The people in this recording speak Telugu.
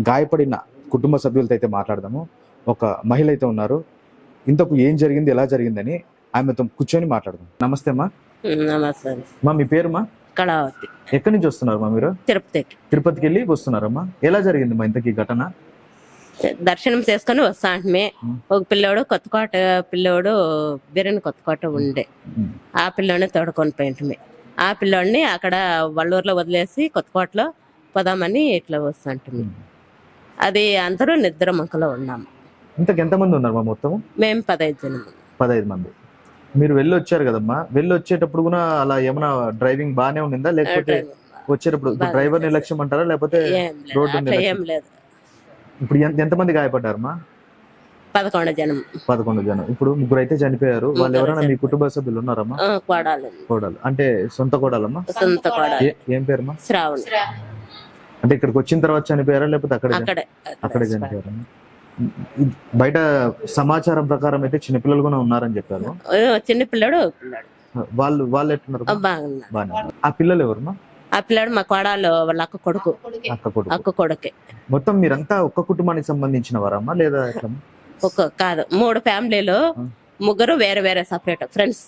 గాయపడిన కుటుంబ సభ్యులతో అయితే మాట్లాడదాము. ఒక మహిళ అయితే ఉన్నారు. ఇంతకు ఏం జరిగింది, ఎలా జరిగిందని ఆమెతో కూర్చొని మాట్లాడదాం. నమస్తే అమ్మా. నమస్తే. మా మీ పేరుమా? కళావతి. ఎక్కడి నుంచి వస్తున్నారు మా మీరు? తిరుపతికి. తిరుపతికి వెళ్ళి వస్తున్నారమ్మా. ఎలా జరిగింది మా ఇంతకీ ఘటన? దర్శనం చేసుకుని వస్తా అంటే ఒక పిల్లోడు కొత్తకోట పిల్లోడు బిర్యానీ కొత్తకోట ఉండే ఆ పిల్లోని తోడుకొని పోయింటమే. ఆ పిల్లోడిని అక్కడ వల్లూరులో వదిలేసి కొత్తకోటలో పోదామని ఇట్లా వస్తా ఉంటుంది. అది అందరూ నిద్ర మంకలో ఉన్నాము. ఇంతకు ఎంతమంది ఉన్నారు మా మొత్తం? మేము 15 జనం. 15 మంది. మీరు వెళ్ళి వచ్చారు కదమ్మా, వెళ్ళి వచ్చేటప్పుడు కూడా అలా ఏమైనా డ్రైవింగ్ బాగానే ఉండిందా, లేకపోతే వచ్చేటప్పుడు డ్రైవర్ నిర్లక్ష్యం అంటారా, లేకపోతే రోడ్డు ఏం లేదు. ఇప్పుడు ఎంతమంది గాయపడ్డారమ్మా? 11 జనం. 11 జనం. ఇప్పుడు ముగ్గురు అయితే చనిపోయారు. వాళ్ళు ఎవరైనా మీ కుటుంబ సభ్యులు ఉన్నారమ్మా? కోడలు అంటే సొంత కోడలమ్మా? సొంత కోడలు. ఏం పేరుమా? శ్రావణి. అంటే ఇక్కడికి వచ్చిన తర్వాత చనిపోయారా, లేకపోతే అక్కడే చనిపోయారా? బయట సమాచారం ప్రకారం అయితే చిన్నపిల్లలు కూడా ఉన్నారని చెప్పారు. చిన్న పిల్లడు వాళ్ళు ఎట్టున్నారు? బాగున్నారు. ఆ పిల్లలు ఎవరుమా? ఆ పిల్లాడు మా కోడలు వాళ్ళ అక్క కొడుకే. మొత్తం మీరంతా ఒక్క కుటుంబానికి సంబంధించిన వారమ్మా, లేదా కాదు 3 ఫ్యామిలీలు, ముగ్గురు వేరే వేరే సపరేట్ ఫ్రెండ్స్.